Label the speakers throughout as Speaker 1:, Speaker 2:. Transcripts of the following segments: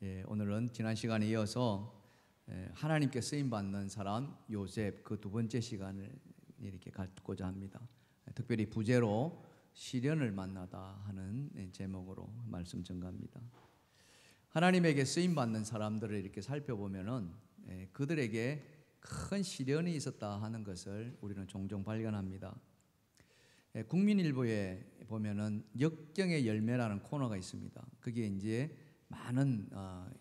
Speaker 1: 오늘은 지난 시간에 이어서 하나님께 쓰임받는 사람 요셉 그 두 번째 시간을 이렇게 갖고자 합니다. 특별히 부제로 시련을 만나다 하는 제목으로 말씀 전가합니다. 하나님에게 쓰임받는 사람들을 이렇게 살펴보면은 그들에게 큰 시련이 있었다 하는 것을 우리는 종종 발견합니다. 국민일보에 보면은 역경의 열매라는 코너가 있습니다. 그게 이제 많은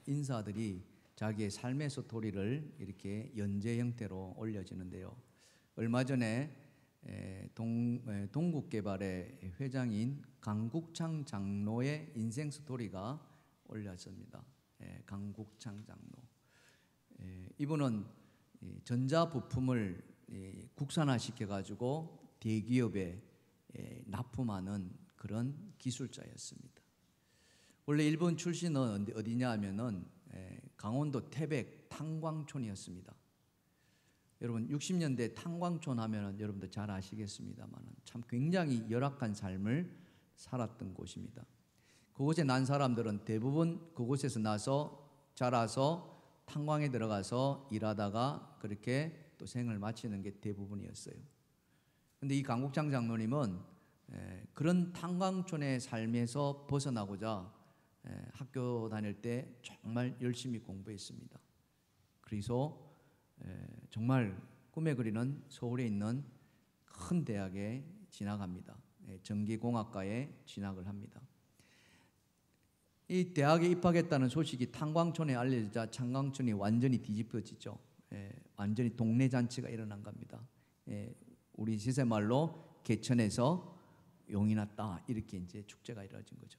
Speaker 1: 인사들이 자기의 삶의 스토리를 이렇게 연재 형태로 올려지는데요. 얼마 전에 동국개발의 회장인 강국창 장로의 인생 스토리가 올렸습니다. 강국창 장로. 이분은 전자부품을 국산화시켜 가지고 대기업에 납품하는 그런 기술자였습니다. 원래 일본 출신은 어디냐 하면은 강원도 태백 탄광촌이었습니다. 여러분 60년대 탄광촌 하면은 여러분도 잘 아시겠습니다만 참 굉장히 열악한 삶을 살았던 곳입니다. 그곳에 난 사람들은 대부분 그곳에서 자라서 탄광에 들어가서 일하다가 그렇게 또 생을 마치는 게 대부분이었어요. 근데 이 강국창 장로님은 그런 탄광촌의 삶에서 벗어나고자 학교 다닐 때 정말 열심히 공부했습니다. 그래서 정말 꿈에 그리는 서울에 있는 큰 대학에 진학합니다. 전기공학과에 진학을 합니다. 이 대학에 입학했다는 소식이 탄광촌에 알려지자 탄광촌이 완전히 뒤집어지죠. 완전히 동네 잔치가 일어난 겁니다. 우리 시세말로 개천에서 용이 났다 이렇게 이제 축제가 이루어진 거죠.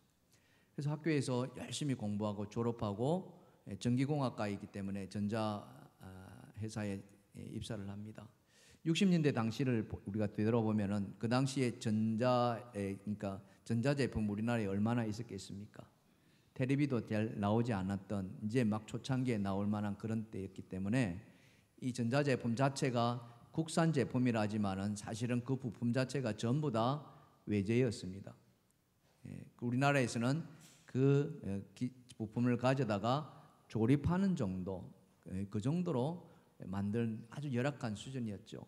Speaker 1: 그래서 학교에서 열심히 공부하고 졸업하고 전기공학과이기 때문에 전자 회사에 입사를 합니다. 60년대 당시를 우리가 되돌아보면은 그 당시에 그러니까 전자제품 우리나라에 얼마나 있었겠습니까? 텔레비도 나오지 않았던 이제 막 초창기에 나올 만한 그런 때였기 때문에 이 전자제품 자체가 국산 제품이라 하지만은 사실은 그 부품 자체가 전부 다 외제였습니다. 우리나라에서는 그 부품을 가져다가 조립하는 정도, 그 정도로 만든 아주 열악한 수준이었죠.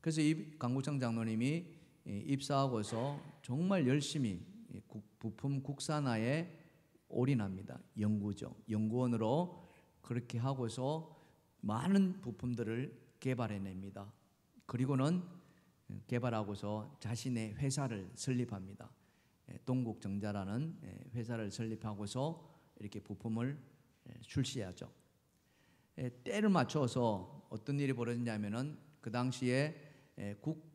Speaker 1: 그래서 이 강국창 장로님이 입사하고서 정말 열심히 부품 국산화에 올인합니다. 연구원으로 그렇게 하고서 많은 부품들을 개발해냅니다. 그리고는 개발하고서 자신의 회사를 설립합니다. 동국정자라는 회사를 설립하고서 이렇게 부품을 출시하죠. 때를 맞춰서 어떤 일이 벌어지냐면은 그 당시에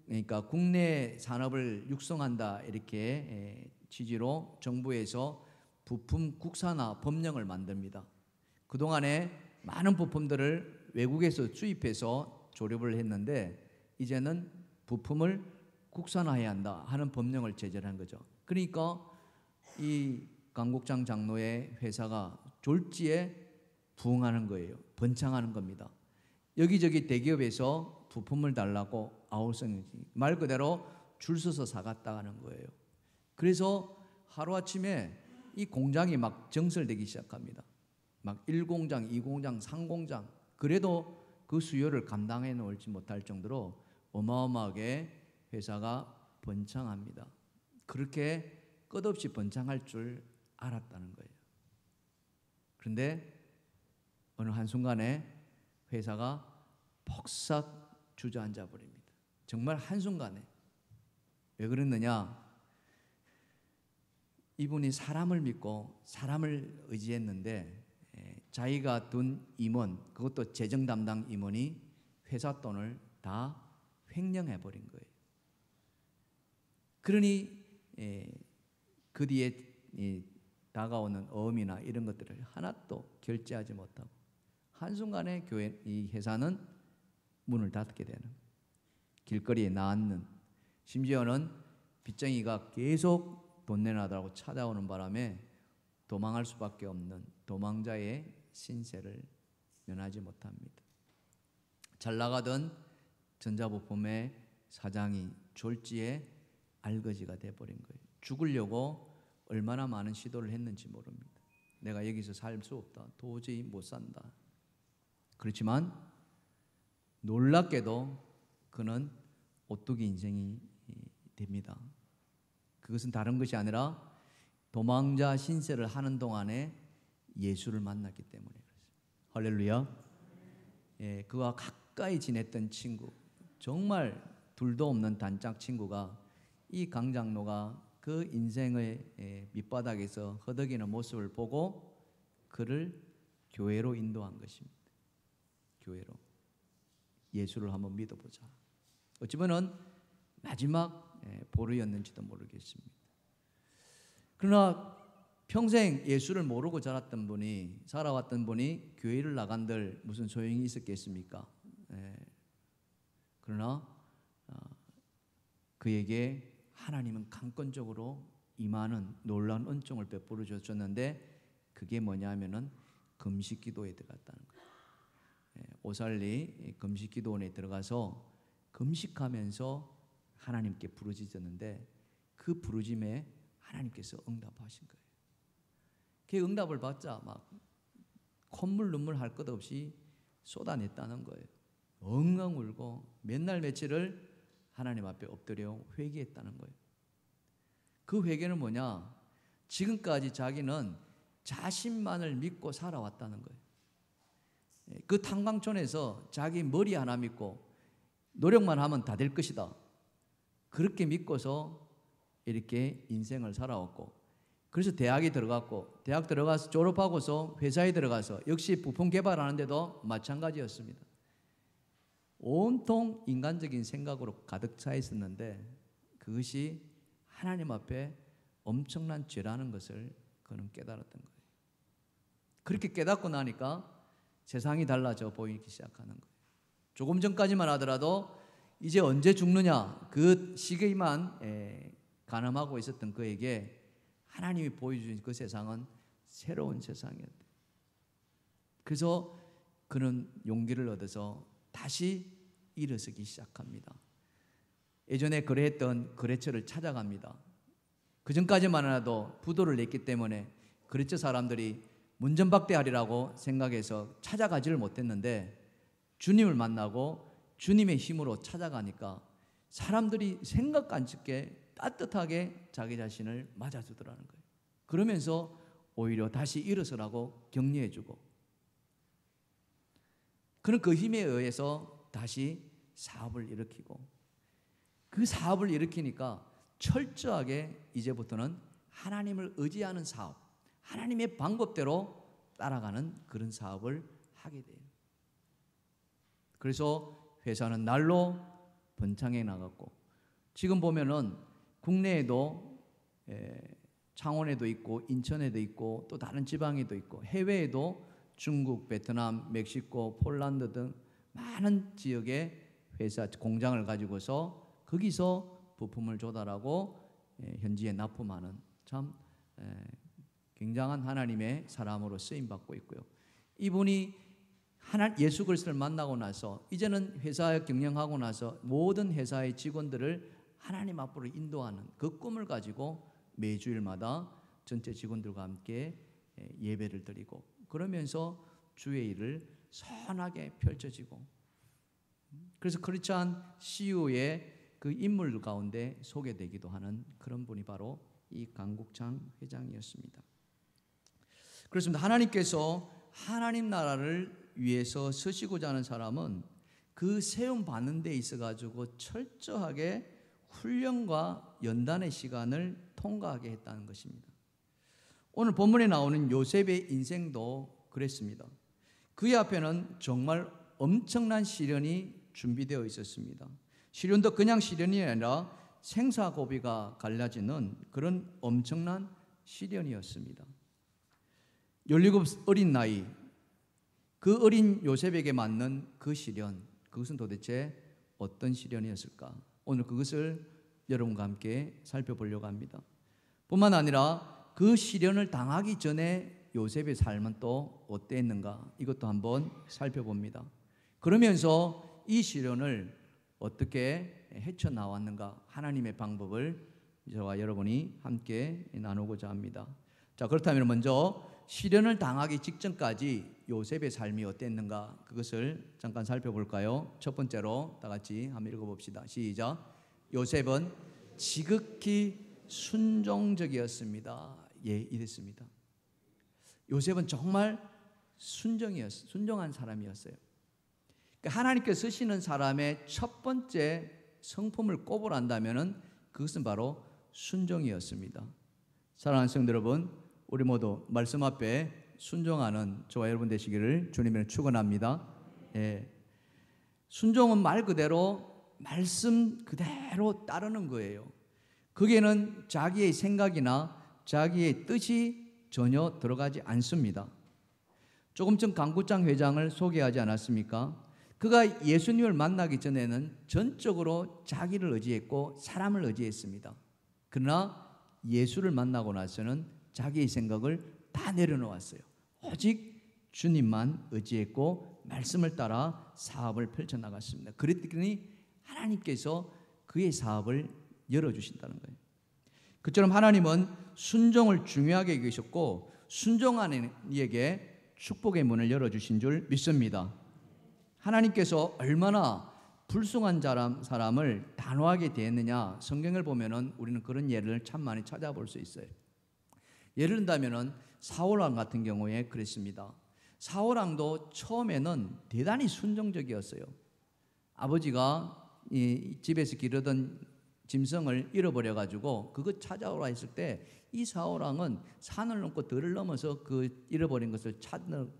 Speaker 1: 그러니까 국내 산업을 육성한다 이렇게 취지로 정부에서 부품 국산화 법령을 만듭니다. 그동안에 많은 부품들을 외국에서 수입해서 조립을 했는데 이제는 부품을 국산화해야 한다 하는 법령을 제정한 거죠. 그러니까 이 강국창 장로의 회사가 졸지에 부흥하는 거예요. 번창하는 겁니다. 여기저기 대기업에서 부품을 달라고 아우성이지 말 그대로 줄 서서 사갔다는 거예요. 그래서 하루아침에 이 공장이 막 정설되기 시작합니다. 막 1공장, 2공장, 3공장 그래도 그 수요를 감당해 놓지 못할 정도로 어마어마하게 회사가 번창합니다. 그렇게 끝없이 번창할 줄 알았다는 거예요. 그런데 어느 한순간에 회사가 폭삭 주저앉아 버립니다. 정말 한순간에. 왜 그랬느냐? 이분이 사람을 믿고 사람을 의지했는데 자기가 둔 임원, 그것도 재정 담당 임원이 회사 돈을 다 횡령해 버린 거예요. 그러니 그 뒤에 다가오는 어음이나 이런 것들을 하나도 결제하지 못하고 한순간에 이 회사는 문을 닫게 되는, 길거리에 나앉는, 심지어는 빚쟁이가 계속 돈 내놔달라고 찾아오는 바람에 도망할 수밖에 없는 도망자의 신세를 면하지 못합니다. 잘 나가던 전자부품의 사장이 졸지에 알거지가 돼버린 거예요. 죽으려고 얼마나 많은 시도를 했는지 모릅니다. 내가 여기서 살 수 없다. 도저히 못 산다. 그렇지만 놀랍게도 그는 오뚜기 인생이 됩니다. 그것은 다른 것이 아니라 도망자 신세를 하는 동안에 예수를 만났기 때문에 그렇습니다. 할렐루야. 예, 그와 가까이 지냈던 친구, 정말 둘도 없는 단짝 친구가 이 강장로가 그 인생의 밑바닥에서 허덕이는 모습을 보고 그를 교회로 인도한 것입니다. 교회로. 예수를 한번 믿어보자. 어찌 보면 마지막 보루였는지도 모르겠습니다. 그러나 평생 예수를 모르고 자랐던 분이, 살아왔던 분이 교회를 나간들 무슨 소용이 있었겠습니까? 그러나 그에게 하나님은 강권적으로 임하는 놀라운 은총을 베풀어 줬었는데, 그게 뭐냐면은 금식기도에 들어갔다는 거예요. 오살리 금식기도원에 들어가서 금식하면서 하나님께 부르짖었는데 그 부르짐에 하나님께서 응답하신 거예요. 그 응답을 받자 막 콧물 눈물 할 것 없이 쏟아냈다는 거예요. 엉엉 울고 몇 날 며칠을 하나님 앞에 엎드려 회개했다는 거예요. 그 회개는 뭐냐? 지금까지 자기는 자신만을 믿고 살아왔다는 거예요. 그 탄광촌에서 자기 머리 하나 믿고 노력만 하면 다 될 것이다. 그렇게 믿고서 이렇게 인생을 살아왔고, 그래서 대학에 들어갔고, 대학 들어가서 졸업하고서 회사에 들어가서 역시 부품 개발하는데도 마찬가지였습니다. 온통 인간적인 생각으로 가득 차 있었는데 그것이 하나님 앞에 엄청난 죄라는 것을 그는 깨달았던 거예요. 그렇게 깨닫고 나니까 세상이 달라져 보이기 시작하는 거예요. 조금 전까지만 하더라도 이제 언제 죽느냐 그 시기만 가늠하고 있었던 그에게 하나님이 보여주신 그 세상은 새로운 세상이었대요. 그래서 그는 용기를 얻어서 다시 일어서기 시작합니다. 예전에 거래했던 거래처를 찾아갑니다. 그 전까지만 해도 부도를 냈기 때문에 거래처 사람들이 문전박대하리라고 생각해서 찾아가지를 못했는데, 주님을 만나고 주님의 힘으로 찾아가니까 사람들이 생각 않게 따뜻하게 자기 자신을 맞아주더라는 거예요. 그러면서 오히려 다시 일어서라고 격려해주고, 그는 그 힘에 의해서 다시 사업을 일으키고, 그 사업을 일으키니까 철저하게 이제부터는 하나님을 의지하는 사업, 하나님의 방법대로 따라가는 그런 사업을 하게 돼요. 그래서 회사는 날로 번창해 나갔고, 지금 보면은 국내에도 창원에도 있고 인천에도 있고 또 다른 지방에도 있고 해외에도 중국, 베트남, 멕시코, 폴란드 등 많은 지역의 회사 공장을 가지고서 거기서 부품을 조달하고 현지에 납품하는 참 굉장한 하나님의 사람으로 쓰임받고 있고요. 이분이 예수 그리스도를 만나고 나서 이제는 회사 경영하고 나서 모든 회사의 직원들을 하나님 앞으로 인도하는 그 꿈을 가지고 매주일마다 전체 직원들과 함께 예배를 드리고, 그러면서 주의 일을 선하게 펼쳐지고, 그래서 크리스찬 CEO의 그 인물 가운데 소개되기도 하는 그런 분이 바로 이 강국창 회장이었습니다. 그렇습니다. 하나님께서 하나님 나라를 위해서 서시고자 하는 사람은 그 세움 받는 데 있어 가지고 철저하게 훈련과 연단의 시간을 통과하게 했다는 것입니다. 오늘 본문에 나오는 요셉의 인생도 그랬습니다. 그의 앞에는 정말 엄청난 시련이 준비되어 있었습니다. 시련도 그냥 시련이 아니라 생사고비가 갈라지는 그런 엄청난 시련이었습니다. 17 어린 나이, 그 어린 요셉에게 맞는 그 시련, 그것은 도대체 어떤 시련이었을까? 오늘 그것을 여러분과 함께 살펴보려고 합니다. 뿐만 아니라 그 시련을 당하기 전에 요셉의 삶은 또 어땠는가? 이것도 한번 살펴봅니다. 그러면서 이 시련을 어떻게 헤쳐나왔는가? 하나님의 방법을 저와 여러분이 함께 나누고자 합니다. 자, 그렇다면 먼저 시련을 당하기 직전까지 요셉의 삶이 어땠는가, 그것을 잠깐 살펴볼까요? 첫 번째로 다 같이 한번 읽어봅시다. 시작. 요셉은 지극히 순종적이었습니다. 예, 이랬습니다. 요셉은 정말 순종한 사람이었어요. 그러니까 하나님께서 쓰시는 사람의 첫 번째 성품을 꼽으란다면 그것은 바로 순종이었습니다. 사랑하는 성도 여러분, 우리 모두 말씀 앞에 순종하는 저와 여러분 되시기를 주님을 축원합니다. 예. 순종은 말 그대로 말씀 그대로 따르는 거예요. 거기에는 자기의 생각이나 자기의 뜻이 전혀 들어가지 않습니다. 조금 전 강구장 회장을 소개하지 않았습니까? 그가 예수님을 만나기 전에는 전적으로 자기를 의지했고 사람을 의지했습니다. 그러나 예수를 만나고 나서는 자기의 생각을 다 내려놓았어요. 오직 주님만 의지했고 말씀을 따라 사업을 펼쳐나갔습니다. 그랬더니 하나님께서 그의 사업을 열어주신다는 거예요. 그처럼 하나님은 순종을 중요하게 여기셨고 순종하는 이에게 축복의 문을 열어주신 줄 믿습니다. 하나님께서 얼마나 불순한 사람을 단호하게 대했느냐, 성경을 보면은 우리는 그런 예를 참 많이 찾아볼 수 있어요. 예를 든다면은 사울왕 같은 경우에 그랬습니다. 사울왕도 처음에는 대단히 순종적이었어요. 아버지가 이 집에서 기르던 짐승을 잃어버려 가지고 그것 찾아오라 했을 때 이 사울왕은 산을 넘고 들을 넘어서 그 잃어버린 것을 찾는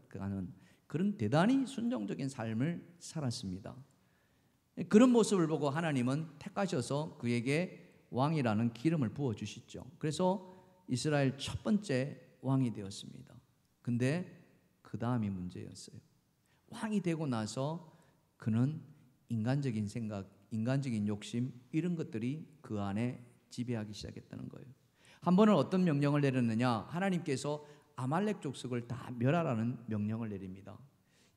Speaker 1: 그런 대단히 순종적인 삶을 살았습니다. 그런 모습을 보고 하나님은 택하셔서 그에게 왕이라는 기름을 부어주시죠. 그래서 이스라엘 첫 번째 왕이 되었습니다. 근데 그 다음이 문제였어요. 왕이 되고 나서 그는 인간적인 생각, 인간적인 욕심 이런 것들이 그 안에 지배하기 시작했다는 거예요. 한 번은 어떤 명령을 내렸느냐, 하나님께서 아말렉 족속을 다 멸하라는 명령을 내립니다.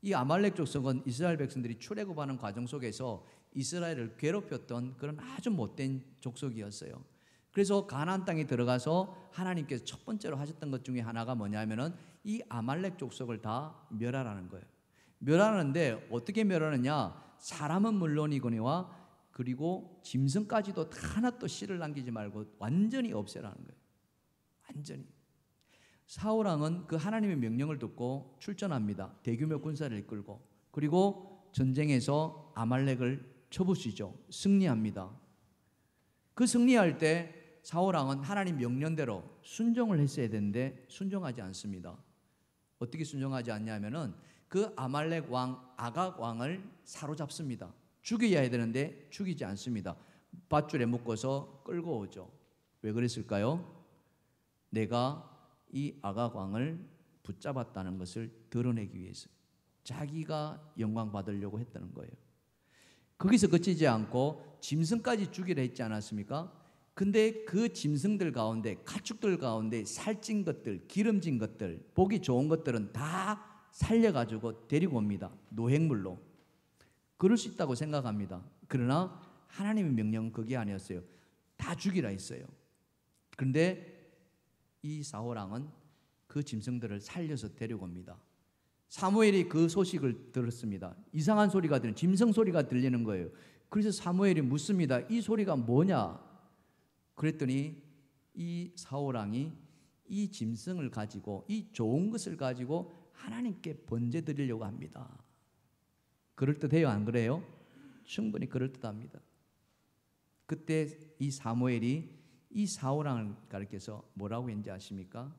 Speaker 1: 이 아말렉 족속은 이스라엘 백성들이 출애굽하는 과정 속에서 이스라엘을 괴롭혔던 그런 아주 못된 족속이었어요. 그래서 가나안 땅에 들어가서 하나님께서 첫 번째로 하셨던 것 중에 하나가 뭐냐면은 이 아말렉 족속을 다 멸하라는 거예요. 멸하는데 어떻게 멸하느냐, 사람은 물론이거니와 그리고 짐승까지도 다 하나 또 씨를 남기지 말고 완전히 없애라는 거예요. 완전히. 사울왕은 그 하나님의 명령을 듣고 출전합니다. 대규모 군사를 이끌고, 그리고 전쟁에서 아말렉을 쳐부수죠. 승리합니다. 그 승리할 때 사울왕은 하나님 명령대로 순종을 했어야 되는데 순종하지 않습니다. 어떻게 순종하지 않냐면은 그 아말렉 왕 아각 왕을 사로잡습니다. 죽여야 해야 되는데 죽이지 않습니다. 밧줄에 묶어서 끌고 오죠. 왜 그랬을까요? 내가 이 아각 왕을 붙잡았다는 것을 드러내기 위해서, 자기가 영광 받으려고 했다는 거예요. 거기서 그치지 않고 짐승까지 죽이려 했지 않았습니까? 근데 그 짐승들 가운데, 가축들 가운데 살찐 것들, 기름진 것들, 보기 좋은 것들은 다 살려가지고 데리고 옵니다. 노획물로. 그럴 수 있다고 생각합니다. 그러나 하나님의 명령은 그게 아니었어요. 다 죽이라 했어요. 그런데 이 사울왕은 그 짐승들을 살려서 데려옵니다. 사무엘이 그 소식을 들었습니다. 이상한 소리가 들리는, 짐승 소리가 들리는 거예요. 그래서 사무엘이 묻습니다. 이 소리가 뭐냐? 그랬더니 이 사울왕이 이 짐승을 가지고, 이 좋은 것을 가지고 하나님께 번제 드리려고 합니다. 그럴듯해요, 안 그래요? 충분히 그럴듯합니다. 그때 이 사무엘이 이 사울왕을 가리켜서 뭐라고 했는지 아십니까?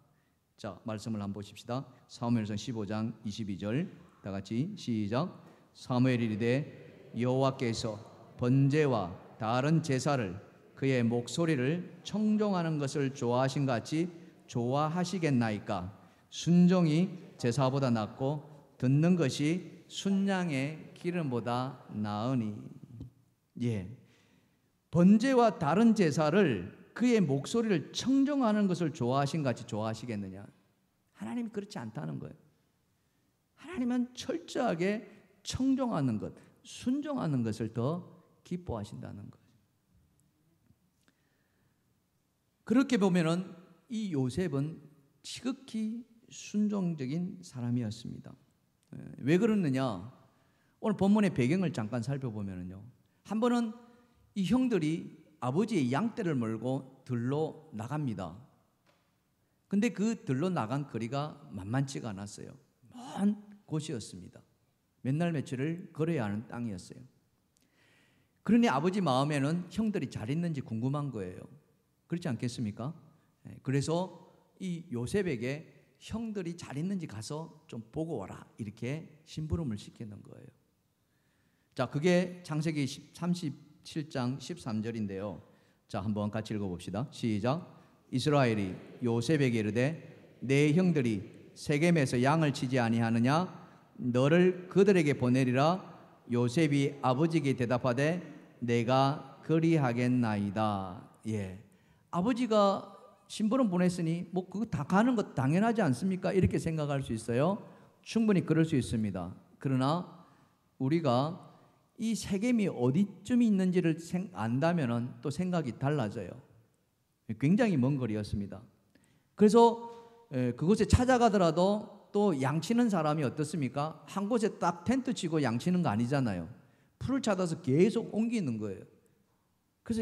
Speaker 1: 자, 말씀을 한번 보십시다. 사무엘상 15장 22절 다 같이 시작. 사무엘이 이르되 여호와께서 번제와 다른 제사를 그의 목소리를 청종하는 것을 좋아하신 같이 좋아하시겠나이까? 순종이 제사보다 낫고 듣는 것이 순양의 기름보다 나으니. 예, 번제와 다른 제사를 그의 목소리를 청정하는 것을 좋아하신 같이 좋아하시겠느냐? 하나님이 그렇지 않다는 거예요. 하나님은 철저하게 청정하는 것, 순종하는 것을 더 기뻐하신다는 거예요. 그렇게 보면은 이 요셉은 지극히 순종적인 사람이었습니다. 왜 그러느냐? 오늘 본문의 배경을 잠깐 살펴보면요, 한 번은 이 형들이 아버지의 양떼를 몰고 들로 나갑니다. 근데 그 들로 나간 거리가 만만치가 않았어요. 먼 곳이었습니다. 몇 날 며칠을 걸어야 하는 땅이었어요. 그러니 아버지 마음에는 형들이 잘 있는지 궁금한 거예요. 그렇지 않겠습니까? 그래서 이 요셉에게 형들이 잘 있는지 가서 좀 보고 와라, 이렇게 심부름을 시키는 거예요. 자, 그게 창세기 37장 13절인데요. 자, 한번 같이 읽어봅시다. 시작. 이스라엘이 요셉에게 이르되 내 형들이 세겜에서 양을 치지 아니하느냐? 너를 그들에게 보내리라. 요셉이 아버지에게 대답하되 내가 그리하겠나이다. 예, 아버지가 심부름 보냈으니 뭐 그거 다 가는 것 당연하지 않습니까? 이렇게 생각할 수 있어요. 충분히 그럴 수 있습니다. 그러나 우리가 이 세겜이 어디쯤 있는지를 안다면 또 생각이 달라져요. 굉장히 먼 거리였습니다. 그래서 그곳에 찾아가더라도 또 양치는 사람이 어떻습니까? 한 곳에 딱 텐트 치고 양치는 거 아니잖아요. 풀을 찾아서 계속 옮기는 거예요. 그래서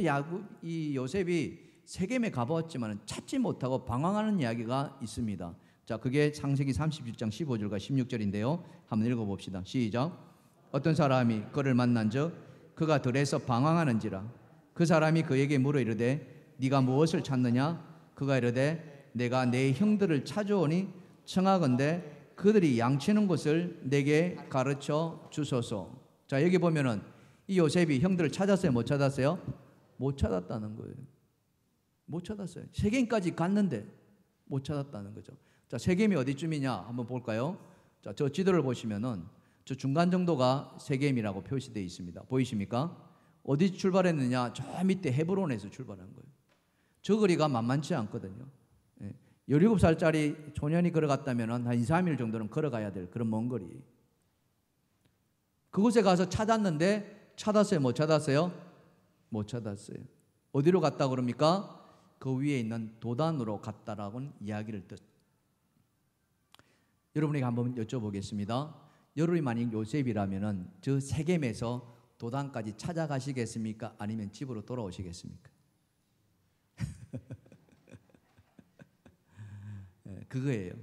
Speaker 1: 이 요셉이 세겜에 가보았지만 찾지 못하고 방황하는 이야기가 있습니다. 자, 그게 창세기 37장 15절과 16절인데요. 한번 읽어봅시다. 시작. 어떤 사람이 그를 만난즉 그가 들에서 방황하는지라. 그 사람이 그에게 물어 이르되 네가 무엇을 찾느냐? 그가 이르되 내가 내 형들을 찾아오니 청하건대 그들이 양치는 곳을 내게 가르쳐 주소서. 자, 여기 보면은 이 요셉이 형들을 찾았어요? 못 찾았어요? 못 찾았다는 거예요. 못 찾았어요. 세겜까지 갔는데 못 찾았다는 거죠. 자, 세겜이 어디쯤이냐 한번 볼까요? 자, 저 지도를 보시면은 저 중간 정도가 세겜이라고 표시되어 있습니다. 보이십니까? 어디 출발했느냐? 저 밑에 헤브론에서 출발한 거예요. 저 거리가 만만치 않거든요. 17살짜리 소년이 걸어갔다면 한 2, 3일 정도는 걸어가야 될 그런 먼 거리. 그곳에 가서 찾았는데 찾았어요? 못 찾았어요? 못 찾았어요. 어디로 갔다 그럽니까? 그 위에 있는 도단으로 갔다라고는 이야기를 듣. 여러분에게 한번 여쭤보겠습니다. 여러분이 만약 요셉이라면은 저 세겜에서 도단까지 찾아가시겠습니까? 아니면 집으로 돌아오시겠습니까? 그거예요.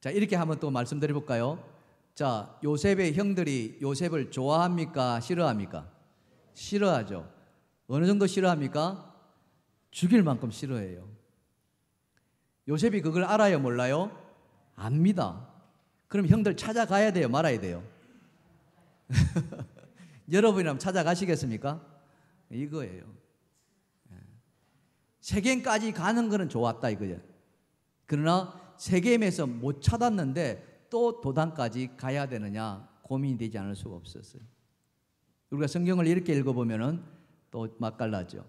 Speaker 1: 자, 이렇게 한번 또 말씀드려 볼까요? 자, 요셉의 형들이 요셉을 좋아합니까? 싫어합니까? 싫어하죠. 어느 정도 싫어합니까? 죽일 만큼 싫어해요. 요셉이 그걸 알아요? 몰라요? 압니다. 그럼 형들 찾아가야 돼요? 말아야 돼요? 여러분이라면 찾아가시겠습니까? 이거예요. 세겜까지 가는 거는 좋았다 이거죠. 그러나 세겜에서 못 찾았는데 또 도단까지 가야 되느냐 고민이 되지 않을 수가 없었어요. 우리가 성경을 이렇게 읽어보면은 또 맛깔나죠.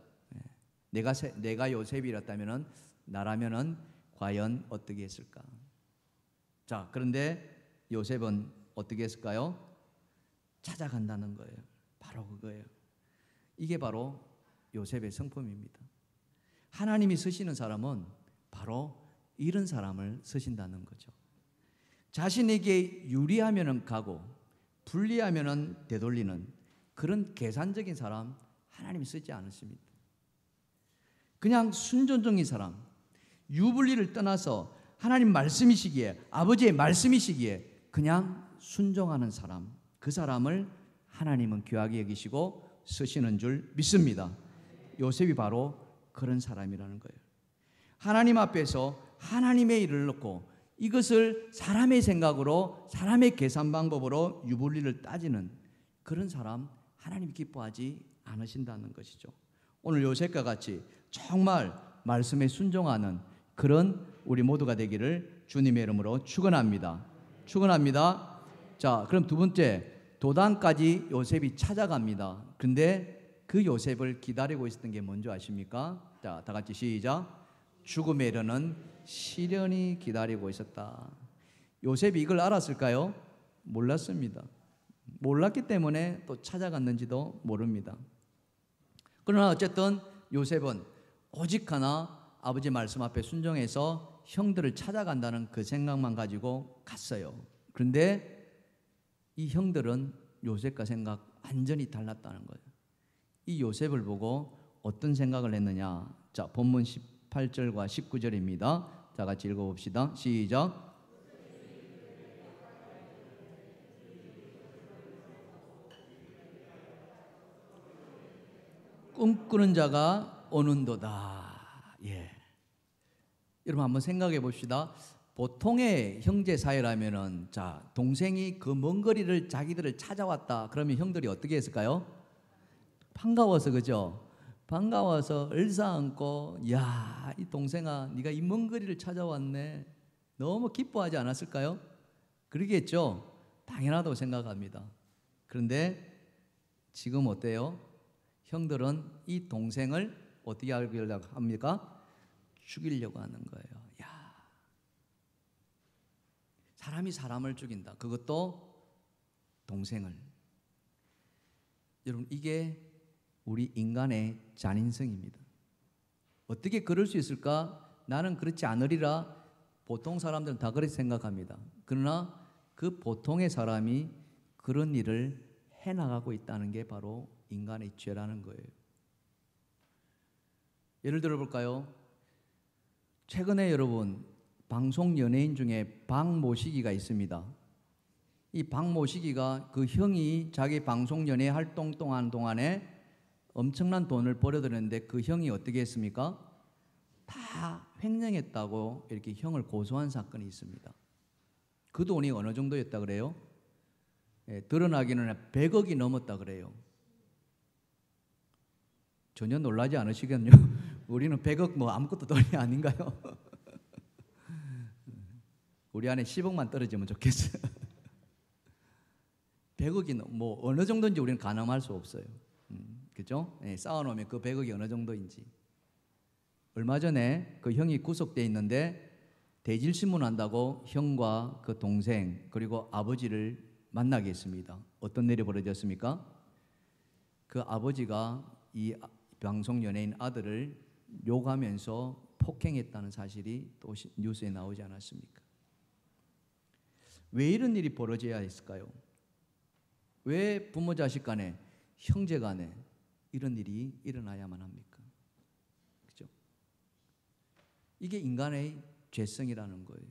Speaker 1: 내가 요셉이었다면은 나라면은 과연 어떻게 했을까? 자, 그런데 요셉은 어떻게 했을까요? 찾아간다는 거예요. 바로 그거예요. 이게 바로 요셉의 성품입니다. 하나님이 쓰시는 사람은 바로 이런 사람을 쓰신다는 거죠. 자신에게 유리하면은 가고 불리하면은 되돌리는 그런 계산적인 사람 하나님이 쓰지 않으십니다. 그냥 순종적인 사람, 유불리를 떠나서 하나님 말씀이시기에, 아버지의 말씀이시기에 그냥 순종하는 사람, 그 사람을 하나님은 귀하게 여기시고 쓰시는 줄 믿습니다. 요셉이 바로 그런 사람이라는 거예요. 하나님 앞에서 하나님의 일을 놓고 이것을 사람의 생각으로, 사람의 계산 방법으로 유불리를 따지는 그런 사람 하나님이 기뻐하지 않으신다는 것이죠. 오늘 요셉과 같이 정말 말씀에 순종하는 그런 우리 모두가 되기를 주님의 이름으로 축원합니다. 축원합니다. 자, 그럼 두 번째, 도단까지 요셉이 찾아갑니다. 근데 그 요셉을 기다리고 있었던 게 뭔지 아십니까? 자, 다 같이 시작. 죽음에 이르는 시련이 기다리고 있었다. 요셉이 이걸 알았을까요? 몰랐습니다. 몰랐기 때문에 또 찾아갔는지도 모릅니다. 그러나 어쨌든 요셉은 오직 하나 아버지 말씀 앞에 순종해서 형들을 찾아간다는 그 생각만 가지고 갔어요. 그런데 이 형들은 요셉과 생각 완전히 달랐다는 거예요. 이 요셉을 보고 어떤 생각을 했느냐? 자, 본문 18절과 19절입니다. 다 같이 읽어봅시다. 시작. 꿈꾸는 자가 오는도다. 예. 여러분 한번 생각해 봅시다. 보통의 형제 사이라면은 자, 동생이 그 먼 거리를 자기들을 찾아왔다. 그러면 형들이 어떻게 했을까요? 반가워서, 그죠? 반가워서 얼싸안고, 야, 이 동생아, 네가 이 먼 거리를 찾아왔네. 너무 기뻐하지 않았을까요? 그러겠죠? 당연하다고 생각합니다. 그런데 지금 어때요? 형들은 이 동생을 어떻게 하려고 합니까? 죽이려고 하는 거예요. 야, 사람이 사람을 죽인다. 그것도 동생을. 여러분, 이게 우리 인간의 잔인성입니다. 어떻게 그럴 수 있을까? 나는 그렇지 않으리라. 보통 사람들은 다 그렇게 생각합니다. 그러나 그 보통의 사람이 그런 일을 해나가고 있다는 게 바로 인간의 죄라는 거예요. 예를 들어 볼까요? 최근에 여러분 방송 연예인 중에 박모시기가 있습니다. 이 박모시기가 그 형이 자기 방송 연예 활동 동안에 엄청난 돈을 벌어들였는데 그 형이 어떻게 했습니까? 다 횡령했다고 이렇게 형을 고소한 사건이 있습니다. 그 돈이 어느 정도였다 그래요? 예, 드러나기는 100억이 넘었다 그래요. 전혀 놀라지 않으시겠요? 우리는 100억 뭐 아무것도 돈이 아닌가요? 우리 안에 10억만 떨어지면 좋겠어요. 100억이 뭐 어느 정도인지 우리는 가늠할 수 없어요. 그죠? 예, 쌓아놓으면 그 100억이 어느 정도인지. 얼마 전에 그 형이 구속돼 있는데 대질신문한다고 형과 그 동생 그리고 아버지를 만나게 했습니다. 어떤 일이 벌어졌습니까? 그 아버지가 이 방송 연예인 아들을 욕하면서 폭행했다는 사실이 또 뉴스에 나오지 않았습니까? 왜 이런 일이 벌어져야 했을까요? 왜 부모 자식 간에 형제 간에 이런 일이 일어나야만 합니까? 그죠? 이게 인간의 죄성이라는 거예요.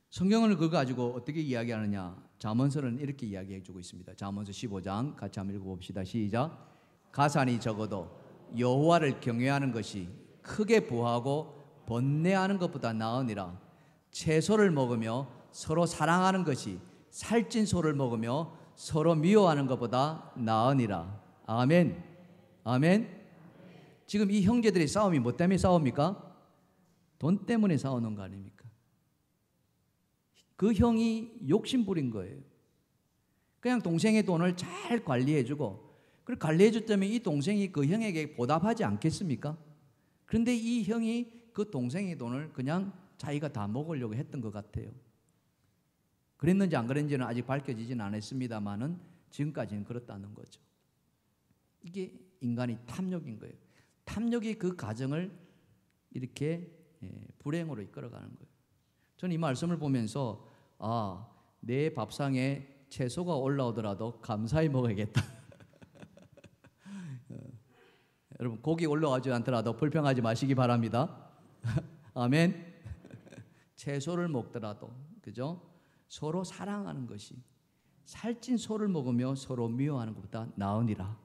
Speaker 1: 성경을 그거 가지고 어떻게 이야기하느냐? 잠언서는 이렇게 이야기해 주고 있습니다. 잠언서 15장 같이 한번 읽어봅시다. 시작. 가산이 적어도 여호와를 경외하는 것이 크게 부하고 번뇌하는 것보다 나으니라. 채소를 먹으며 서로 사랑하는 것이 살찐 소를 먹으며 서로 미워하는 것보다 나으니라. 아멘. 아멘. 지금 이 형제들의 싸움이 뭐 때문에 싸웁니까? 돈 때문에 싸우는 거 아닙니까? 그 형이 욕심 부린 거예요. 그냥 동생의 돈을 잘 관리해주고, 그걸 관리해줬다면 이 동생이 그 형에게 보답하지 않겠습니까? 그런데 이 형이 그 동생의 돈을 그냥 자기가 다 먹으려고 했던 것 같아요. 그랬는지 안 그랬는지는 아직 밝혀지지는 않았습니다만은 지금까지는 그렇다는 거죠. 이게 인간의 탐욕인 거예요. 탐욕이 그 가정을 이렇게 불행으로 이끌어가는 거예요. 저는 이 말씀을 보면서 내 밥상에 채소가 올라오더라도 감사히 먹어야겠다. 여러분 고기 올라오지 않더라도 불평하지 마시기 바랍니다. 아멘. 채소를 먹더라도 그죠? 서로 사랑하는 것이 살찐 소를 먹으며 서로 미워하는 것보다 나으니라.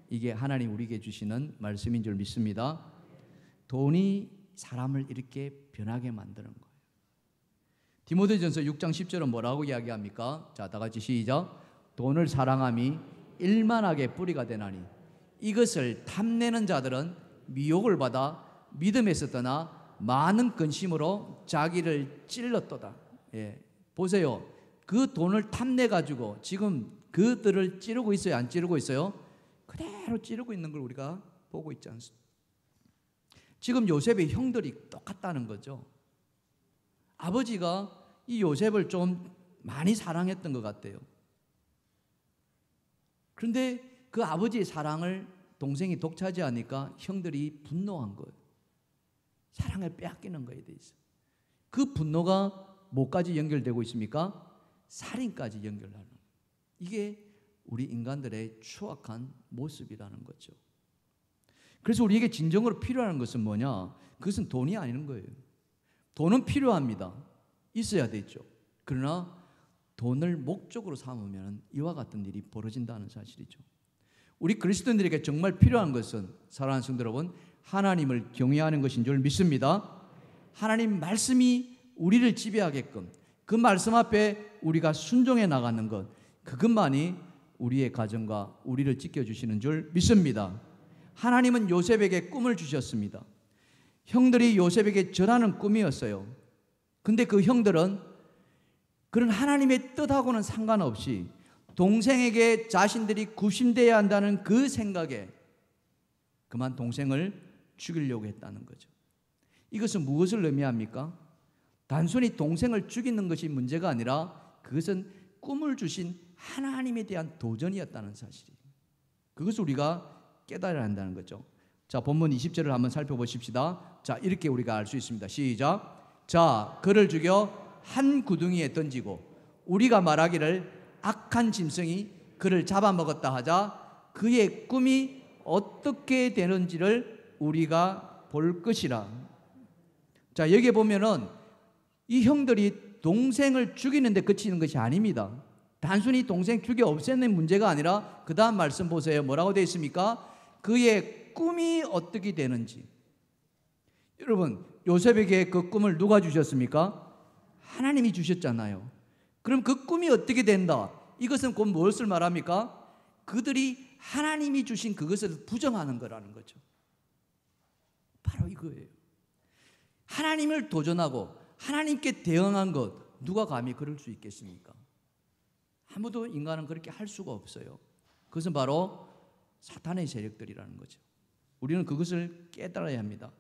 Speaker 1: 이게 하나님 우리에게 주시는 말씀인 줄 믿습니다. 돈이 사람을 이렇게 변하게 만드는 거예요. 디모데전서 6장 10절은 뭐라고 이야기합니까? 자, 다 같이 시작. 돈을 사랑함이 일만하게 뿌리가 되나니 이것을 탐내는 자들은 미혹을 받아 믿음에서 떠나 많은 근심으로 자기를 찔렀도다. 예, 보세요. 그 돈을 탐내 가지고 지금 그들을 찌르고 있어요, 안 찌르고 있어요? 그대로 찌르고 있는 걸 우리가 보고 있지 않습니까? 지금 요셉의 형들이 똑같다는 거죠. 아버지가 이 요셉을 좀 많이 사랑했던 것 같아요. 그런데 그 아버지의 사랑을 동생이 독차지하니까 형들이 분노한 거예요. 사랑을 빼앗기는 거에 대해서. 그 분노가 뭐까지 연결되고 있습니까? 살인까지 연결하는. 이게 우리 인간들의 추악한 모습이라는 거죠. 그래서 우리에게 진정으로 필요한 것은 뭐냐? 그것은 돈이 아닌 거예요. 돈은 필요합니다. 있어야 되죠. 그러나 돈을 목적으로 삼으면 이와 같은 일이 벌어진다는 사실이죠. 우리 그리스도인들에게 정말 필요한 것은, 사랑하는 성도 여러분, 하나님을 경외하는 것인 줄 믿습니다. 하나님 말씀이 우리를 지배하게끔 그 말씀 앞에 우리가 순종해 나가는 것, 그것만이 우리의 가정과 우리를 지켜주시는 줄 믿습니다. 하나님은 요셉에게 꿈을 주셨습니다. 형들이 요셉에게 절하는 꿈이었어요. 근데 그 형들은 그런 하나님의 뜻하고는 상관없이 동생에게 자신들이 굽신대야 한다는 그 생각에 그만 동생을 죽이려고 했다는 거죠. 이것은 무엇을 의미합니까? 단순히 동생을 죽이는 것이 문제가 아니라 그것은 꿈을 주신 하나님에 대한 도전이었다는 사실이에요. 그것을 우리가 깨달아야 한다는 거죠. 자, 본문 20절을 한번 살펴보십시다. 자, 이렇게 우리가 알 수 있습니다. 시작. 자, 그를 죽여 한 구덩이에 던지고 우리가 말하기를 악한 짐승이 그를 잡아먹었다 하자 그의 꿈이 어떻게 되는지를 우리가 볼 것이라. 자, 여기에 보면은 이 형들이 동생을 죽이는데 그치는 것이 아닙니다. 단순히 동생 죽여 없애는 문제가 아니라 그 다음 말씀 보세요. 뭐라고 되어 있습니까? 그의 꿈이 어떻게 되는지. 여러분, 요셉에게 그 꿈을 누가 주셨습니까? 하나님이 주셨잖아요. 그럼 그 꿈이 어떻게 된다? 이것은 곧 무엇을 말합니까? 그들이 하나님이 주신 그것을 부정하는 거라는 거죠. 바로 이거예요. 하나님을 도전하고 하나님께 대응한 것, 누가 감히 그럴 수 있겠습니까? 아무도 인간은 그렇게 할 수가 없어요. 그것은 바로 사탄의 세력들이라는 거죠. 우리는 그것을 깨달아야 합니다.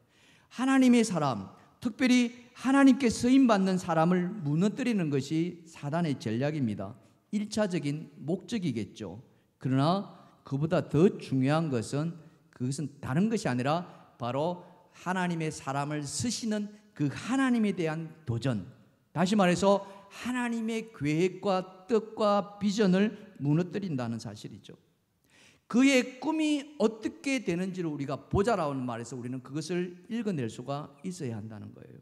Speaker 1: 하나님의 사람, 특별히 하나님께 쓰임받는 사람을 무너뜨리는 것이 사단의 전략입니다. 1차적인 목적이겠죠. 그러나 그보다 더 중요한 것은 그것은 다른 것이 아니라 바로 하나님의 사람을 쓰시는 그 하나님에 대한 도전. 다시 말해서 하나님의 계획과 뜻과 비전을 무너뜨린다는 사실이죠. 그의 꿈이 어떻게 되는지를 우리가 보자라는 말에서 우리는 그것을 읽어낼 수가 있어야 한다는 거예요.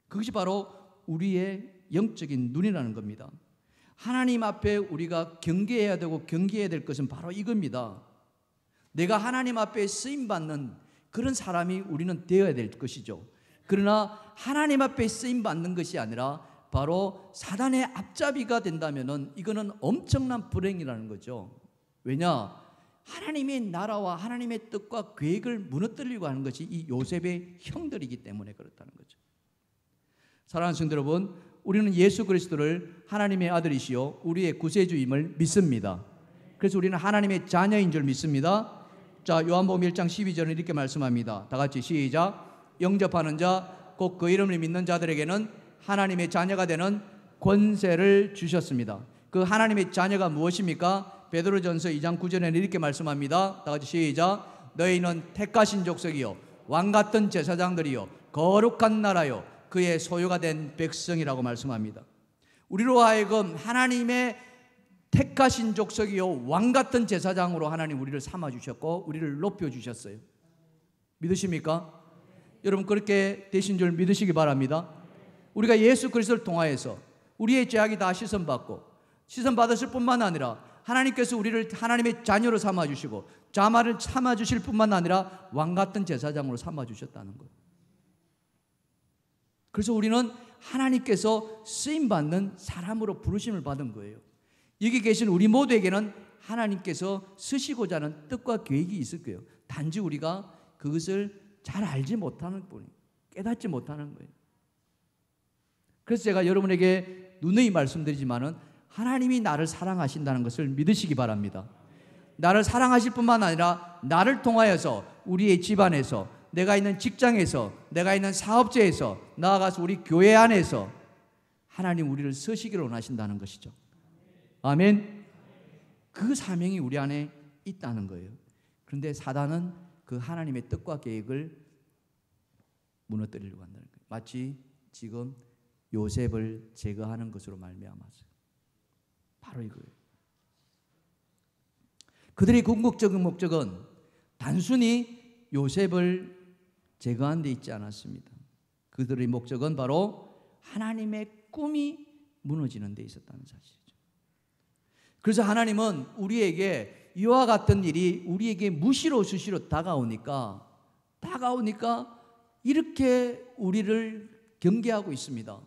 Speaker 1: 그것이 바로 우리의 영적인 눈이라는 겁니다. 하나님 앞에 우리가 경계해야 되고 경계해야 될 것은 바로 이겁니다. 내가 하나님 앞에 쓰임받는 그런 사람이 우리는 되어야 될 것이죠. 그러나 하나님 앞에 쓰임받는 것이 아니라 바로 사단의 앞잡이가 된다면 이거는 엄청난 불행이라는 거죠. 왜냐? 하나님의 나라와 하나님의 뜻과 계획을 무너뜨리려고 하는 것이 이 요셉의 형들이기 때문에 그렇다는 거죠. 사랑하는 성도 여러분, 우리는 예수 그리스도를 하나님의 아들이시요 우리의 구세주임을 믿습니다. 그래서 우리는 하나님의 자녀인 줄 믿습니다. 자, 요한복음 1장 12절은 이렇게 말씀합니다. 다 같이 시작. 영접하는 자, 곧 그 이름을 믿는 자들에게는 하나님의 자녀가 되는 권세를 주셨습니다. 그 하나님의 자녀가 무엇입니까? 베드로전서 2장 9절에는 이렇게 말씀합니다. 다 같이 시작. 너희는 택하신 족속이요 왕같은 제사장들이요 거룩한 나라요 그의 소유가 된 백성이라고 말씀합니다. 우리로 하여금 하나님의 택하신 족속이요 왕같은 제사장으로 하나님 우리를 삼아주셨고 우리를 높여주셨어요. 믿으십니까? 여러분 그렇게 되신 줄 믿으시기 바랍니다. 우리가 예수 그리스도를 통하여서 우리의 죄악이 다 씻어받았을 뿐만 아니라 하나님께서 우리를 하나님의 자녀로 삼아주시고 자마를 삼아주실 뿐만 아니라 왕같은 제사장으로 삼아주셨다는 거예요. 그래서 우리는 하나님께서 쓰임받는 사람으로 부르심을 받은 거예요. 여기 계신 우리 모두에게는 하나님께서 쓰시고자 하는 뜻과 계획이 있을 거예요. 단지 우리가 그것을 잘 알지 못하는 뿐이에요. 깨닫지 못하는 거예요. 그래서 제가 여러분에게 누누이 말씀드리지만은 하나님이 나를 사랑하신다는 것을 믿으시기 바랍니다. 나를 사랑하실 뿐만 아니라 나를 통하여서 우리의 집안에서, 내가 있는 직장에서, 내가 있는 사업체에서, 나아가서 우리 교회 안에서 하나님 우리를 쓰시기를 원하신다는 것이죠. 아멘. 그 사명이 우리 안에 있다는 거예요. 그런데 사단은 그 하나님의 뜻과 계획을 무너뜨리려고 한다는 거예요. 마치 지금 요셉을 제거하는 것으로 말미암아서 바로 이거예요. 그들의 궁극적인 목적은 단순히 요셉을 제거한 데 있지 않았습니다. 그들의 목적은 바로 하나님의 꿈이 무너지는 데 있었다는 사실이죠. 그래서 하나님은 우리에게 이와 같은 일이 우리에게 무시로 수시로 다가오니까 이렇게 우리를 경계하고 있습니다.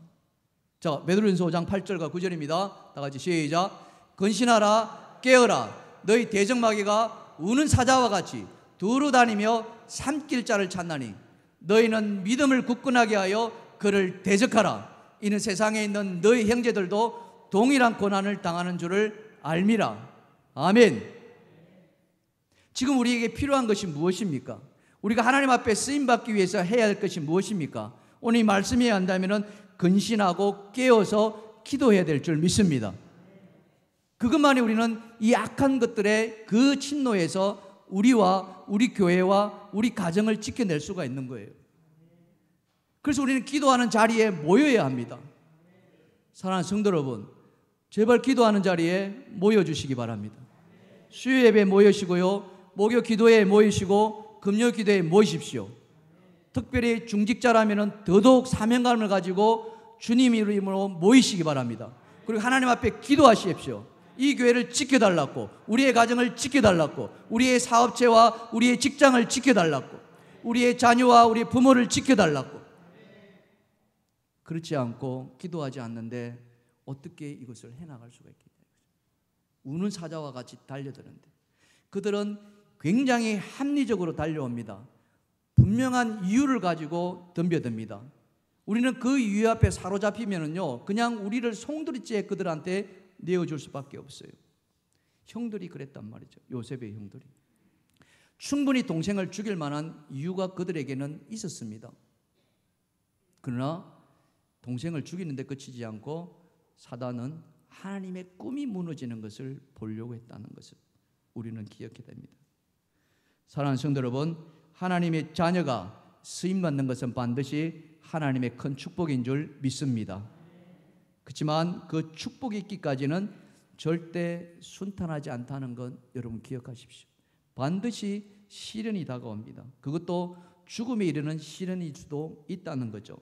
Speaker 1: 자, 베드로전서 5장 8절과 9절입니다. 다 같이 시작. 근신하라, 깨어라. 너희 대적마귀가 우는 사자와 같이 두루 다니며 삼킬 자를 찾나니 너희는 믿음을 굳건하게 하여 그를 대적하라. 이는 세상에 있는 너희 형제들도 동일한 고난을 당하는 줄을 알미라. 아멘. 지금 우리에게 필요한 것이 무엇입니까? 우리가 하나님 앞에 쓰임받기 위해서 해야 할 것이 무엇입니까? 오늘 이 말씀이어야 한다면 근신하고 깨어서 기도해야 될 줄 믿습니다. 그것만이 우리는 이 악한 것들의 그 침노에서 우리와 우리 교회와 우리 가정을 지켜낼 수가 있는 거예요. 그래서 우리는 기도하는 자리에 모여야 합니다. 사랑하는 성도 여러분, 제발 기도하는 자리에 모여주시기 바랍니다. 수요 예배에 모이시고요, 목요 기도회에 모이시고 금요 기도회에 모이십시오. 특별히 중직자라면 더더욱 사명감을 가지고 주님 이름으로 모이시기 바랍니다. 그리고 하나님 앞에 기도하십시오. 이 교회를 지켜달라고, 우리의 가정을 지켜달라고, 우리의 사업체와 우리의 직장을 지켜달라고, 우리의 자녀와 우리의 부모를 지켜달라고. 그렇지 않고 기도하지 않는데 어떻게 이것을 해나갈 수가 있겠냐. 우는 사자와 같이 달려드는데 그들은 굉장히 합리적으로 달려옵니다. 분명한 이유를 가지고 덤벼듭니다. 우리는 그 이유 앞에 사로잡히면은요, 그냥 우리를 송두리째 그들한테 내어줄 수밖에 없어요. 형들이 그랬단 말이죠. 요셉의 형들이. 충분히 동생을 죽일 만한 이유가 그들에게는 있었습니다. 그러나 동생을 죽이는데 그치지 않고 사단은 하나님의 꿈이 무너지는 것을 보려고 했다는 것을 우리는 기억해야 됩니다. 사랑하는 성도 여러분, 하나님의 자녀가 쓰임받는 것은 반드시 하나님의 큰 축복인 줄 믿습니다. 그렇지만 그 축복이 있기까지는 절대 순탄하지 않다는 건 여러분 기억하십시오. 반드시 시련이 다가옵니다. 그것도 죽음에 이르는 시련일 수도 있다는 거죠.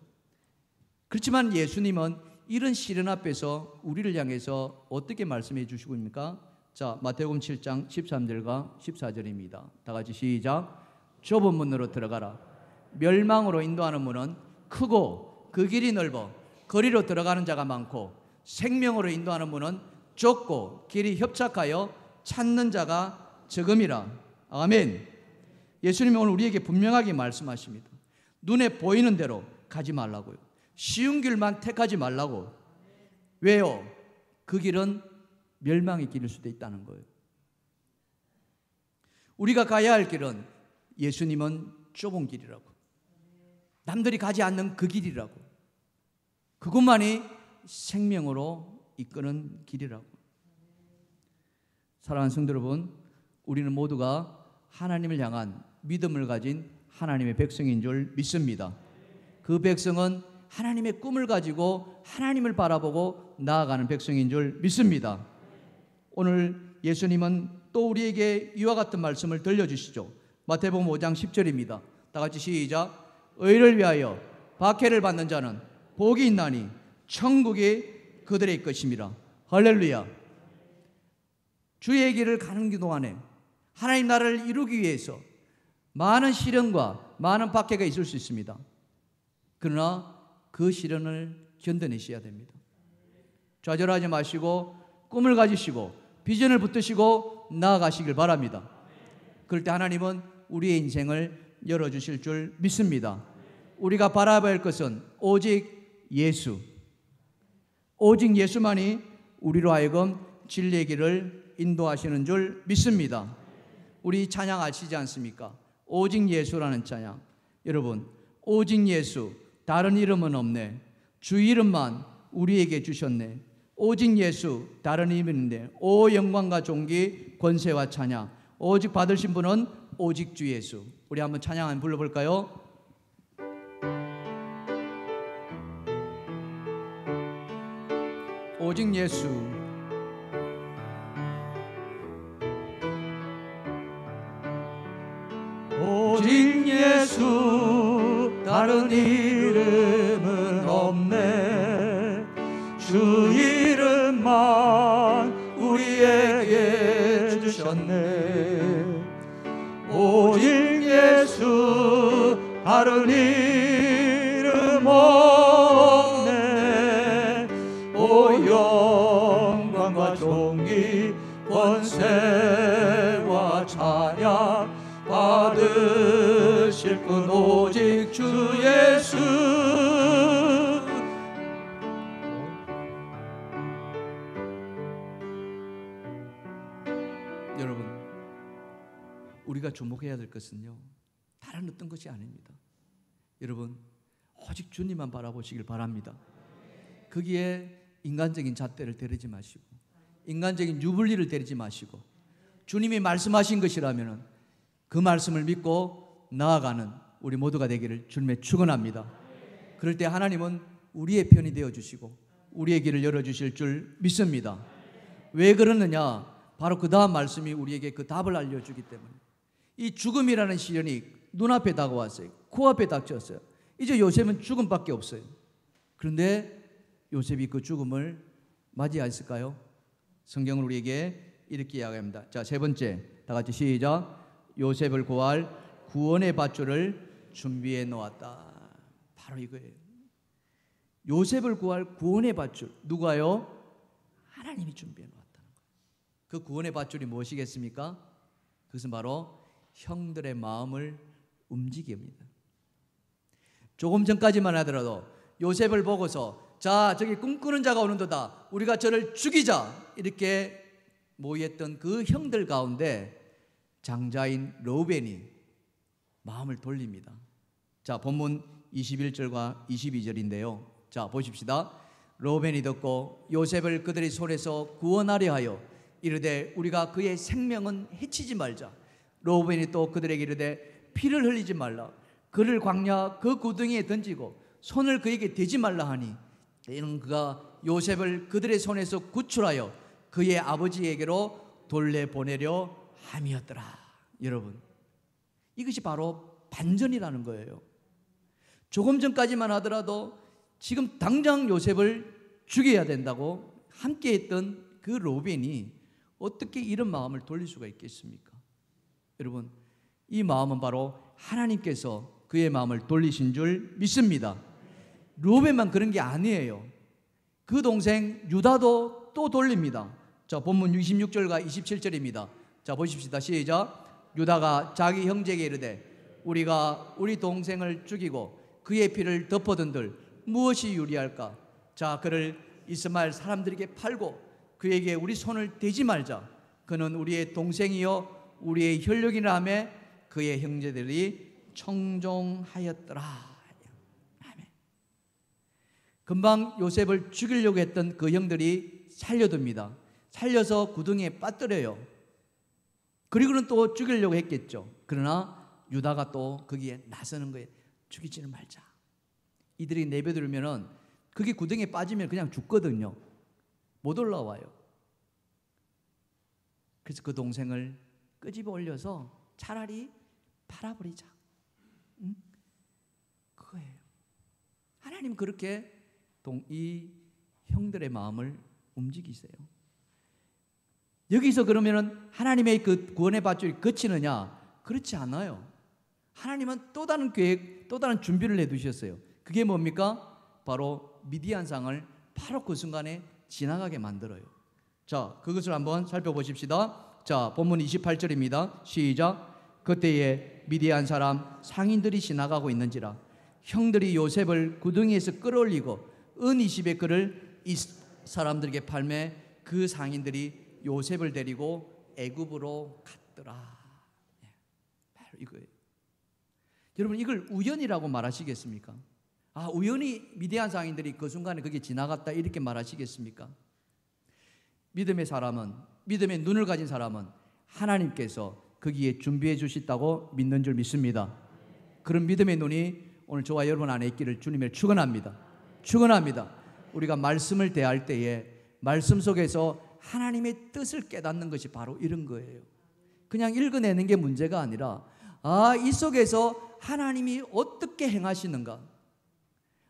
Speaker 1: 그렇지만 예수님은 이런 시련 앞에서 우리를 향해서 어떻게 말씀해 주시고 있습니까? 자, 마태복음 7장 13절과 14절입니다. 다 같이 시작. 좁은 문으로 들어가라. 멸망으로 인도하는 문은 크고 그 길이 넓어 거리로 들어가는 자가 많고 생명으로 인도하는 문은 좁고 길이 협착하여 찾는 자가 적음이라. 아멘. 예수님이 오늘 우리에게 분명하게 말씀하십니다. 눈에 보이는 대로 가지 말라고요. 쉬운 길만 택하지 말라고. 왜요? 그 길은 멸망의 길일 수도 있다는 거예요. 우리가 가야 할 길은 예수님은 좁은 길이라고, 남들이 가지 않는 그 길이라고, 그것만이 생명으로 이끄는 길이라고. 사랑하는 성도 여러분, 우리는 모두가 하나님을 향한 믿음을 가진 하나님의 백성인 줄 믿습니다. 그 백성은 하나님의 꿈을 가지고 하나님을 바라보고 나아가는 백성인 줄 믿습니다. 오늘 예수님은 또 우리에게 이와 같은 말씀을 들려주시죠. 마태복음 5장 10절입니다. 다 같이 시작. 의를 위하여 박해를 받는 자는 복이 있나니 천국이 그들의 것임이라. 할렐루야. 주의 길을 가는 동안에 하나님 나라를 이루기 위해서 많은 시련과 많은 박해가 있을 수 있습니다. 그러나 그 시련을 견뎌내셔야 됩니다. 좌절하지 마시고 꿈을 가지시고 비전을 붙드시고 나아가시길 바랍니다. 그럴 때 하나님은 우리의 인생을 열어주실 줄 믿습니다. 우리가 바라봐야 할 것은 오직 예수, 오직 예수만이 우리로 하여금 진리의 길을 인도하시는 줄 믿습니다. 우리 찬양 아시지 않습니까? 오직 예수라는 찬양. 여러분, 오직 예수, 다른 이름은 없네. 주 이름만 우리에게 주셨네. 오직 예수, 다른 이름인데 오 영광과 존귀, 권세와 찬양. 오직 받으신 분은 오직 주 예수. 우리 한번 찬양 한번 불러볼까요? 오직 예수.
Speaker 2: 오직 예수 다른 이름은 없네. 주 이름만 우리에게 주셨네. 오직 예수 다른 이름 없네. 오 영광과 존귀 권세와 찬양 받으실 분 오직 주 예수.
Speaker 1: 여러분, 우리가 주목해야 될 것은요, 다른 어떤 것이 아닙니다. 여러분, 오직 주님만 바라보시길 바랍니다. 거기에 인간적인 잣대를 대리지 마시고, 인간적인 유불리를 대리지 마시고, 주님이 말씀하신 것이라면 그 말씀을 믿고 나아가는 우리 모두가 되기를 주님의 축원합니다. 그럴 때 하나님은 우리의 편이 되어주시고 우리의 길을 열어주실 줄 믿습니다. 왜 그러느냐? 바로 그 다음 말씀이 우리에게 그 답을 알려주기 때문에. 이 죽음이라는 시련이 눈앞에 다가왔어요. 코앞에 닥쳤어요. 이제 요셉은 죽음밖에 없어요. 그런데 요셉이 그 죽음을 맞이했을까요? 성경은 우리에게 이렇게 이야기합니다. 자, 세 번째, 다 같이 시작. 요셉을 구할 구원의 밧줄을 준비해 놓았다. 바로 이거예요. 요셉을 구할 구원의 밧줄. 누가요? 하나님이 준비해 놓았다는 거예요. 그 구원의 밧줄이 무엇이겠습니까? 그것은 바로 형들의 마음을 움직이게 합니다. 조금 전까지만 하더라도 요셉을 보고서 자, 저기 꿈꾸는 자가 오는도다, 우리가 저를 죽이자, 이렇게 모였던 그 형들 가운데 장자인 르우벤이 마음을 돌립니다. 자, 본문 21절과 22절인데요. 자, 보십시다. 르우벤이 듣고 요셉을 그들의 손에서 구원하려 하여 이르되 우리가 그의 생명은 해치지 말자. 르우벤이 또 그들에게 이르되 피를 흘리지 말라. 그를 광야 그 구덩이에 던지고 손을 그에게 대지 말라 하니 이는 그가 요셉을 그들의 손에서 구출하여 그의 아버지에게로 돌려보내려 함이었더라. 여러분, 이것이 바로 반전이라는 거예요. 조금 전까지만 하더라도 지금 당장 요셉을 죽여야 된다고 함께했던 그 르우벤이 어떻게 이런 마음을 돌릴 수가 있겠습니까? 여러분, 이 마음은 바로 하나님께서 그의 마음을 돌리신 줄 믿습니다. 르우벤만 그런 게 아니에요. 그 동생 유다도 또 돌립니다. 자, 본문 26절과 27절입니다. 자, 보십시다. 시작. 유다가 자기 형제에게 이르되 우리가 우리 동생을 죽이고 그의 피를 덮어둔들 무엇이 유리할까? 자, 그를 이스마엘 사람들에게 팔고 그에게 우리 손을 대지 말자. 그는 우리의 동생이요 우리의 혈육이라 하며 그의 형제들이 청종하였더라. 금방 요셉을 죽이려고 했던 그 형들이 살려둡니다. 살려서 구덩이에 빠뜨려요. 그리고는 또 죽이려고 했겠죠. 그러나 유다가 또 거기에 나서는 거예요. 죽이지는 말자. 이들이 내버려두면 그게 구덩이에 빠지면 그냥 죽거든요. 못 올라와요. 그래서 그 동생을 끄집어 올려서 차라리 팔아버리자. 응? 그거예요. 하나님 그렇게 이 형들의 마음을 움직이세요. 여기서 그러면은 하나님의 그 구원의 밧줄이 그치느냐? 그렇지 않아요. 하나님은 또 다른 계획, 또 다른 준비를 해두셨어요. 그게 뭡니까? 바로 미디안상을 바로 그 순간에 지나가게 만들어요. 자, 그것을 한번 살펴보십시다. 자, 본문 28절입니다. 시작. 그때에 미디안 사람 상인들이 지나가고 있는지라 형들이 요셉을 구덩이에서 끌어올리고 은 20의 그를 이 사람들에게 팔매 그 상인들이 요셉을 데리고 애굽으로 갔더라. 바로 이거예요. 여러분, 이걸 우연이라고 말하시겠습니까? 아, 우연히 미디안 상인들이 그 순간에 거기 지나갔다 이렇게 말하시겠습니까? 믿음의 사람은, 믿음의 눈을 가진 사람은 하나님께서 거기에 준비해 주셨다고 믿는 줄 믿습니다. 그런 믿음의 눈이 오늘 저와 여러분 안에 있기를 주님을 축원합니다. 축원합니다. 우리가 말씀을 대할 때에 말씀 속에서 하나님의 뜻을 깨닫는 것이 바로 이런 거예요. 그냥 읽어내는 게 문제가 아니라 이 속에서 하나님이 어떻게 행하시는가,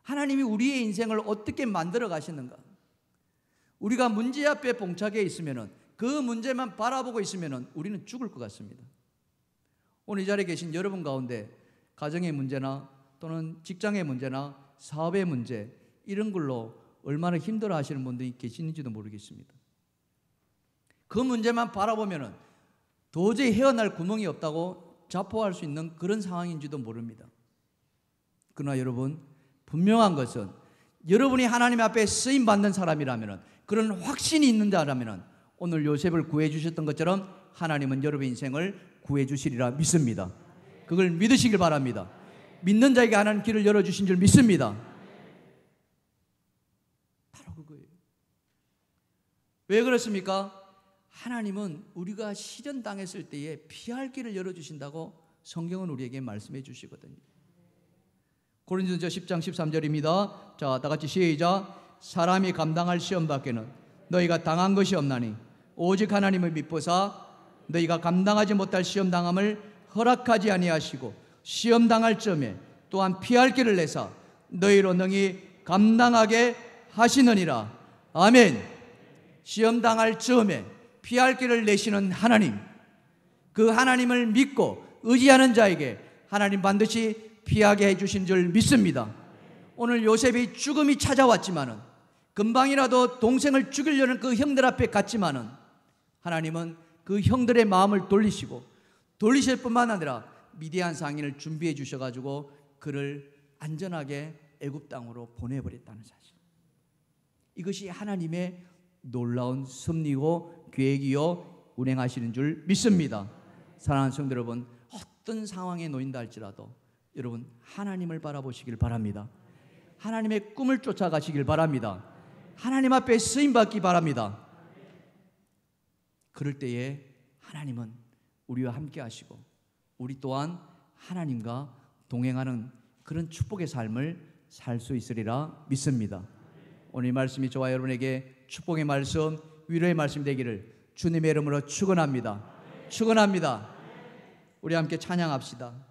Speaker 1: 하나님이 우리의 인생을 어떻게 만들어 가시는가. 우리가 문제 앞에 봉착해 있으면, 그 문제만 바라보고 있으면 우리는 죽을 것 같습니다. 오늘 이 자리에 계신 여러분 가운데 가정의 문제나 또는 직장의 문제나 사업의 문제, 이런 걸로 얼마나 힘들어 하시는 분들이 계시는지도 모르겠습니다. 그 문제만 바라보면 도저히 헤어날 구멍이 없다고 자포할 수 있는 그런 상황인지도 모릅니다. 그러나 여러분, 분명한 것은 여러분이 하나님 앞에 쓰임받는 사람이라면, 그런 확신이 있는 자라면 오늘 요셉을 구해 주셨던 것처럼 하나님은 여러분의 인생을 구해 주시리라 믿습니다. 그걸 믿으시길 바랍니다. 믿는 자에게 하나님 길을 열어주신 줄 믿습니다. 바로 그거예요. 왜 그렇습니까? 하나님은 우리가 시련당했을 때에 피할 길을 열어주신다고 성경은 우리에게 말씀해 주시거든요. 고린도전서 10장 13절입니다. 자, 다 같이 시작. 사람이 감당할 시험 밖에는 너희가 당한 것이 없나니 오직 하나님을 믿보사 너희가 감당하지 못할 시험 당함을 허락하지 아니하시고 시험 당할 점에 또한 피할 길을 내사 너희로 능히 감당하게 하시느니라. 아멘. 시험 당할 점에 피할 길을 내시는 하나님, 그 하나님을 믿고 의지하는 자에게 하나님 반드시 피하게 해주신 줄 믿습니다. 오늘 요셉이 죽음이 찾아왔지만은, 금방이라도 동생을 죽이려는 그 형들 앞에 갔지만은, 하나님은 그 형들의 마음을 돌리실 뿐만 아니라 미디안 상인을 준비해 주셔가지고 그를 안전하게 애굽 땅으로 보내버렸다는 사실. 이것이 하나님의 놀라운 섭리고 계획이요 운행하시는 줄 믿습니다. 사랑하는 성도 여러분, 어떤 상황에 놓인다 할지라도 여러분 하나님을 바라보시길 바랍니다. 하나님의 꿈을 쫓아가시길 바랍니다. 하나님 앞에 쓰임받기 바랍니다. 그럴 때에 하나님은 우리와 함께 하시고 우리 또한 하나님과 동행하는 그런 축복의 삶을 살 수 있으리라 믿습니다. 오늘 이 말씀이 저와 여러분에게 축복의 말씀, 위로의 말씀 되기를 주님의 이름으로 축원합니다. 축원합니다. 우리 함께 찬양합시다.